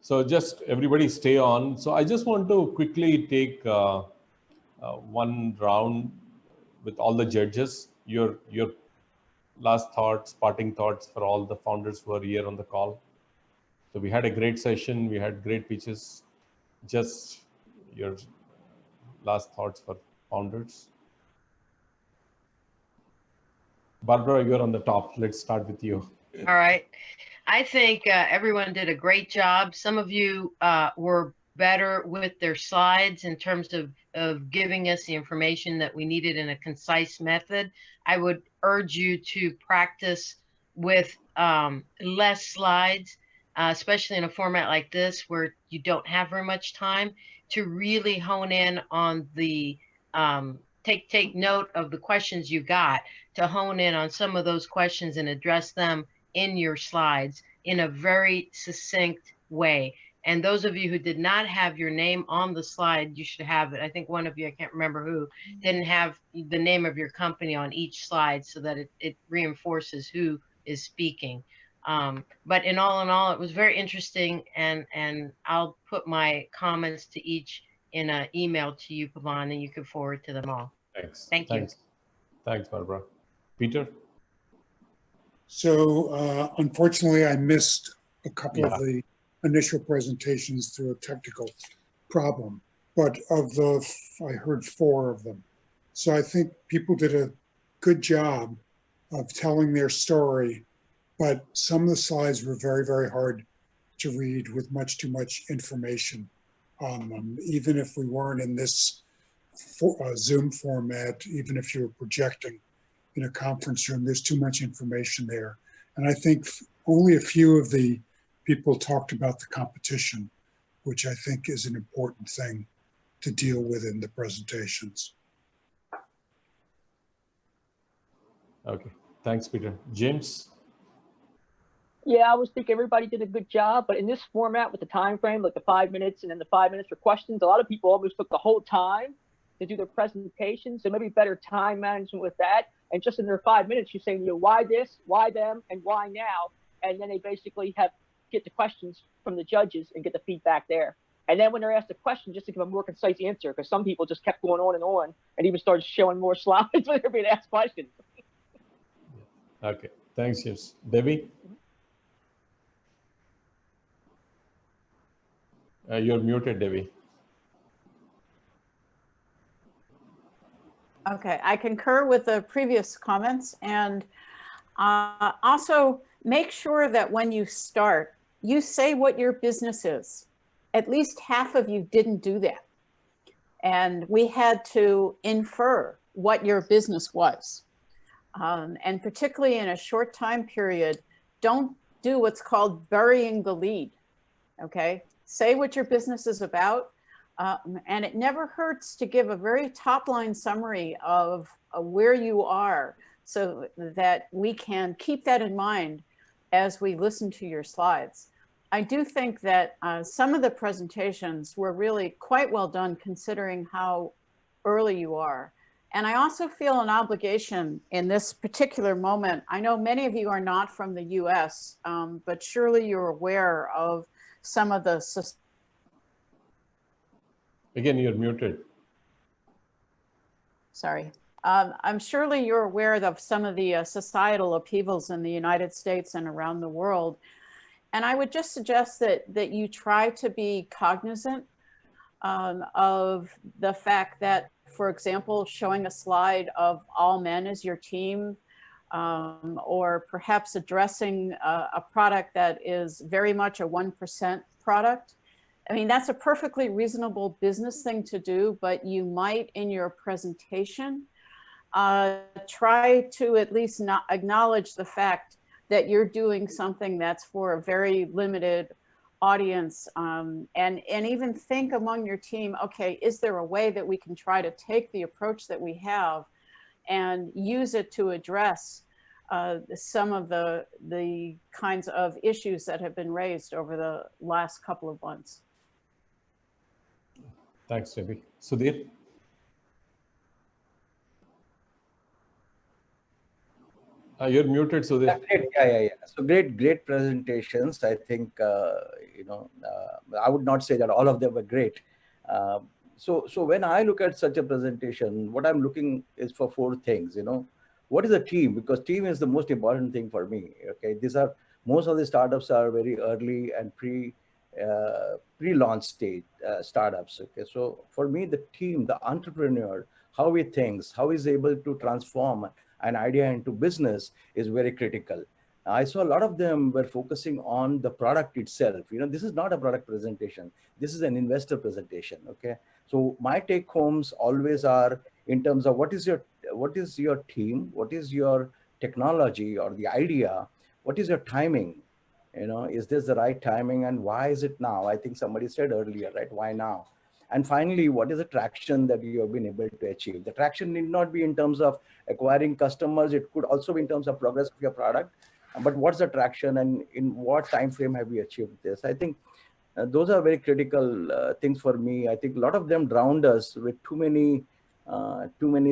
So just everybody stay on. So I just want to quickly take one round with all the judges. Your last thoughts, parting thoughts for all the founders who are here on the call. So we had a great session. We had great pitches. Just your last thoughts for founders. Barbara, you're on the top. Let's start with you. All right. I think everyone did a great job. Some of you were better with their slides in terms of giving us the information that we needed in a concise method. I would urge you to practice with less slides, especially in a format like this where you don't have very much time, to really hone in on the take note of the questions you got, to hone in on some of those questions and address them in your slides in a very succinct way. And those of you who did not have your name on the slide, you should have it. I think one of you, I can't remember who, didn't have the name of your company on each slide so that it reinforces who is speaking. But in all, it was very interesting, and I'll put my comments to each in an email to you, Pavan, and you can forward to them all. Thanks. Thank you. Thanks, Barbara. Peter? So unfortunately, I missed a couple of the initial presentations through a technical problem, but I heard 4 of them. So I think people did a good job of telling their story, but some of the slides were very, very hard to read with much too much information on them. Even if we weren't in this Zoom format, even if you were projecting in a conference room, there's too much information there. And I think only a few of the people talked about the competition, which I think is an important thing to deal with in the presentations. Okay, thanks, Peter. James? Yeah, I was thinking everybody did a good job, but in this format with the time frame, like the 5 minutes and then the 5 minutes for questions, a lot of people almost took the whole time to do their presentation. So maybe better time management with that. And just in their 5 minutes, you're saying, why this, why them, and why now? And then they basically get the questions from the judges and get the feedback there. And then when they're asked a question, just to give a more concise answer, because some people just kept going on and even started showing more slides when they're being asked questions. Okay, thanks, James. Debbie? You're muted, Debbie. Okay, I concur with the previous comments, and also make sure that when you start, you say what your business is. At least half of you didn't do that. And we had to infer what your business was. And particularly in a short time period, don't do what's called burying the lead, okay? Say what your business is about. And it never hurts to give a very top-line summary of where you are so that we can keep that in mind as we listen to your slides. I do think that some of the presentations were really quite well done considering how early you are. And I also feel an obligation in this particular moment. I know many of you are not from the US, but surely you're aware of some of the... Again, you're muted. Sorry. I'm surely you're aware of some of the societal upheavals in the United States and around the world. And I would just suggest that you try to be cognizant of the fact that, for example, showing a slide of all men as your team, or perhaps addressing a product that is very much a 1% product. I mean, that's a perfectly reasonable business thing to do, but you might in your presentation try to at least not acknowledge the fact that you're doing something that's for a very limited audience, and even think among your team, okay, is there a way that we can try to take the approach that we have and use it to address some of the kinds of issues that have been raised over the last couple of months. Thanks, Debbie. Sudhir? You're muted, Sudhir. Yeah. So great presentations. I think, I would not say that all of them were great. So when I look at such a presentation, what I'm looking is for four things, What is a team? Because team is the most important thing for me. Okay. Most of the startups are very early and pre-launch stage startups. Okay. So for me, the team, the entrepreneur, how he thinks, how he's able to transform an idea into business is very critical. I saw a lot of them were focusing on the product itself. This is not a product presentation. This is an investor presentation. Okay. So my take homes always are in terms of what is your team, what is your technology or the idea, what is your timing? Is this the right timing and why is it now? I think somebody said earlier, right? Why now? And finally, what is the traction that you have been able to achieve? The traction need not be in terms of acquiring customers. It could also be in terms of progress of your product. But what's the traction and in what time frame have you achieved this? I think those are very critical things for me. I think a lot of them drowned us with too many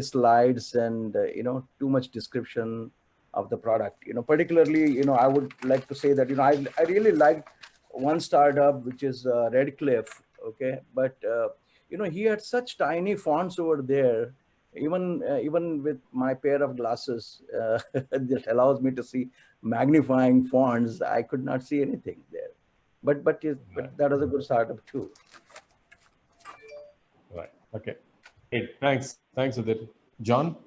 slides and too much description of the product. Particularly, I would like to say that I really liked one startup which is Redcliffe. Okay, but he had such tiny fonts over there. Even with my pair of glasses that allows me to see magnifying fonts, I could not see anything there. But that was a good startup too. Right. Okay. Great. Thanks, Sudhir. John?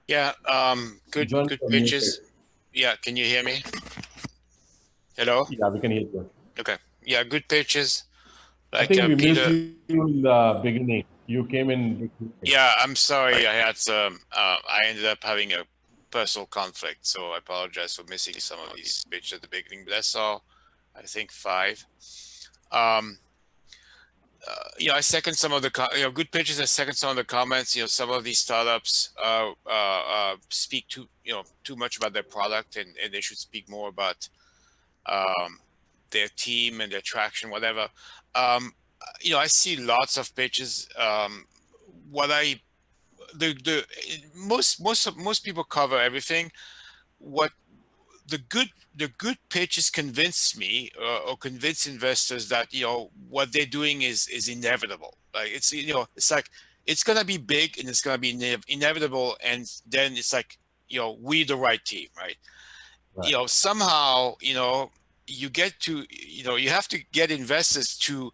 Yeah, good pitches. Yeah, can you hear me? Hello? Yeah, we can hear you. Okay. Yeah, good pitches. I think we missed you in the beginning. You came in. Yeah, I'm sorry. I had I ended up having a personal conflict, so I apologize for missing some of these pitches at the beginning. But I saw, I think, 5. I second some of the good pitches. I second some of the comments. Some of these startups speak too much about their product, and they should speak more about their team and their traction, whatever. I see lots of pitches. Most people cover everything. What the good pitches convince me or convince investors that what they're doing is inevitable. Like it's like it's gonna be big and it's gonna be inevitable, and then it's like we the right team, right? Somehow you get to you have to get investors to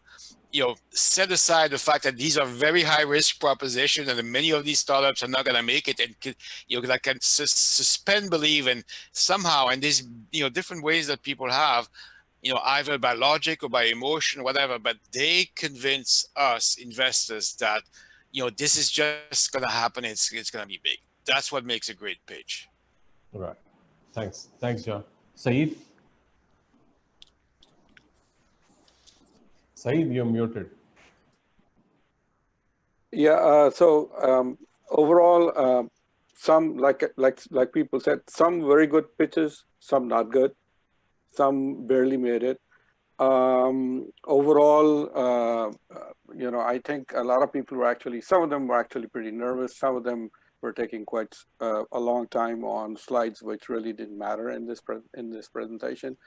set aside the fact that these are very high risk propositions and many of these startups are not going to make it, and that can suspend belief, and somehow, and there's different ways that people have either by logic or by emotion or whatever, but they convince us investors that this is just going to happen. It's going to be big. That's what makes a great pitch. Right. Thanks, John. Saeed? Saeed, you're muted. Yeah. So overall, some like people said, some very good pitches, some not good, some barely made it. Overall, I think a lot of people were some of them were actually pretty nervous. Some of them were taking quite a long time on slides, which really didn't matter in this presentation.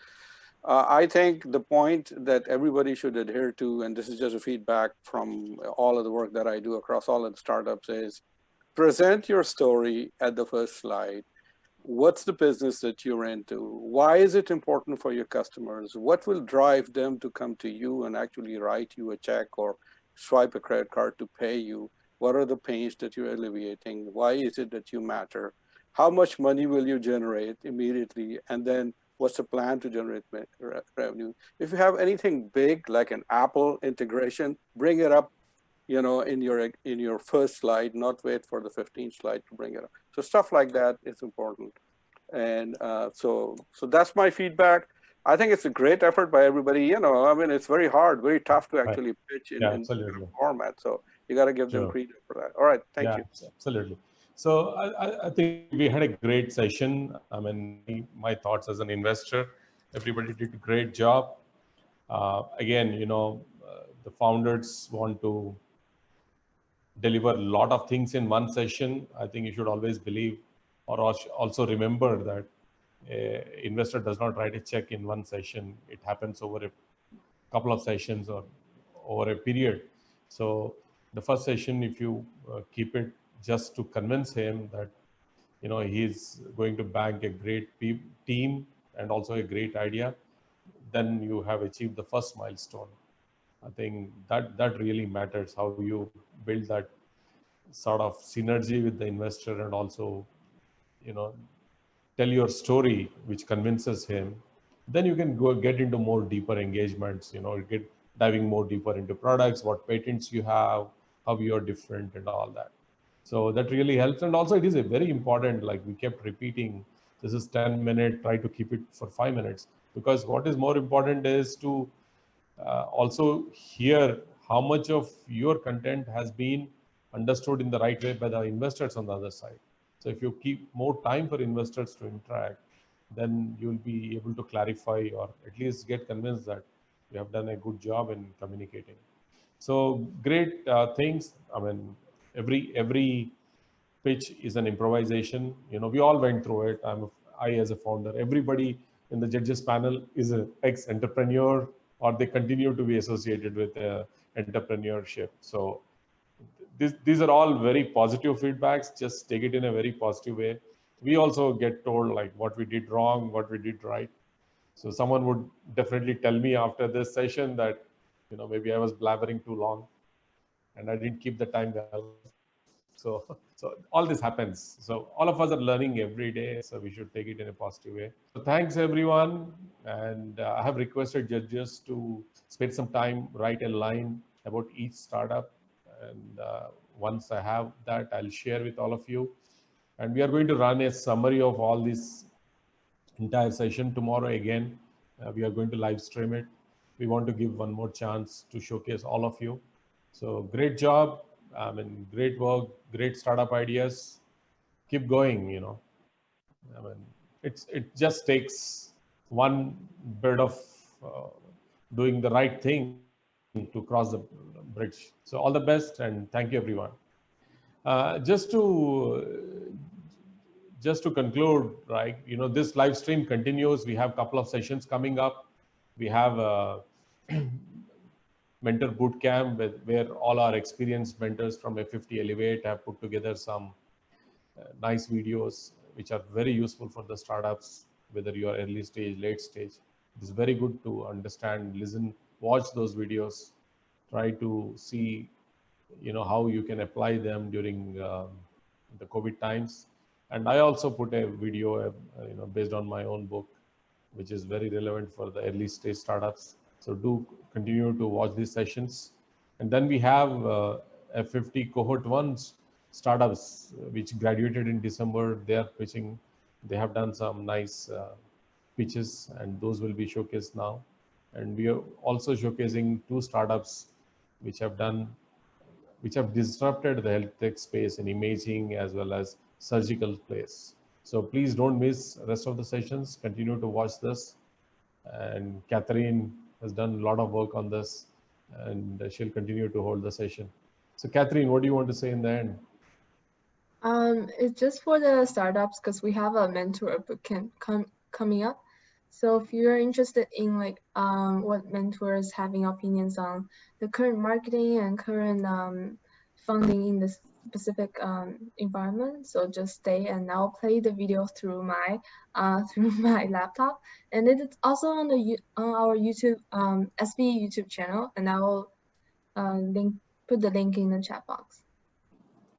I think the point that everybody should adhere to, and this is just a feedback from all of the work that I do across all of the startups, is present your story at the first slide. What's the business that you're into? Why is it important for your customers? What will drive them to come to you and actually write you a check or swipe a credit card to pay you? What are the pains that you're alleviating? Why is it that you matter? How much money will you generate immediately? And then what's the plan to generate revenue? If you have anything big like an Apple integration, bring it up, in your first slide, not wait for the 15th slide to bring it up. So stuff like that is important. And so that's my feedback. I think it's a great effort by everybody. It's very hard, very tough to actually pitch in this kind of format. So you got to give them credit for that. All right, thank you. Absolutely. So I think we had a great session. My thoughts as an investor, everybody did a great job. Again, the founders want to deliver a lot of things in one session. I think you should always believe or also remember that investor does not write a check in one session. It happens over a couple of sessions or over a period. So the first session, if you keep it just to convince him that he's going to bank a great team and also a great idea, then you have achieved the first milestone. I think that really matters, how you build that sort of synergy with the investor, and also tell your story which convinces him. Then you can get into more deeper engagements, get diving more deeper into products, what patents you have, how you are different, and all that. So that really helps. And also it is a very important, like we kept repeating, this is 10 minutes, try to keep it for 5 minutes, because what is more important is to also hear how much of your content has been understood in the right way by the investors on the other side. So if you keep more time for investors to interact, then you'll be able to clarify or at least get convinced that you have done a good job in communicating. So great things. I mean, every pitch is an improvisation. We all went through it. I as a founder, everybody in the judges panel is an ex-entrepreneur, or they continue to be associated with entrepreneurship. So these are all very positive feedbacks. Just take it in a very positive way. We also get told like what we did wrong, what we did right. So someone would definitely tell me after this session that maybe I was blabbering too long and I didn't keep the time well. So all this happens. So all of us are learning every day. So we should take it in a positive way. So thanks everyone. And I have requested judges to spend some time, write a line about each startup. And once I have that, I'll share with all of you. And we are going to run a summary of all this entire session tomorrow again. We are going to live stream it. We want to give one more chance to showcase all of you. So great job. I mean, great work, great startup ideas. Keep going, I mean, it just takes one bit of doing the right thing to cross the bridge. So all the best, and thank you, everyone. Just to conclude, right, this live stream continues. We have a couple of sessions coming up. We have mentor bootcamp where all our experienced mentors from F50 Elevate have put together some nice videos which are very useful for the startups, whether you are early stage, late stage. It's very good to understand, listen, watch those videos, try to see how you can apply them during the COVID times. And I also put a video based on my own book, which is very relevant for the early stage startups. So do continue to watch these sessions. And then we have F50 Cohort 1 startups, which graduated in December. They are pitching. They have done some nice pitches, and those will be showcased now. And we are also showcasing 2 startups which have disrupted the health tech space in imaging as well as surgical place. So please don't miss the rest of the sessions. Continue to watch this. And Catherine has done a lot of work on this, and she'll continue to hold the session. So Catherine, what do you want to say in the end? It's just for the startups, because we have a mentor bootcamp coming up. So if you're interested in what mentors having opinions on the current marketing and current funding in this specific environment, so just stay, and I'll play the video through my laptop, and it's also on our YouTube SVE YouTube channel, and I will put the link in the chat box.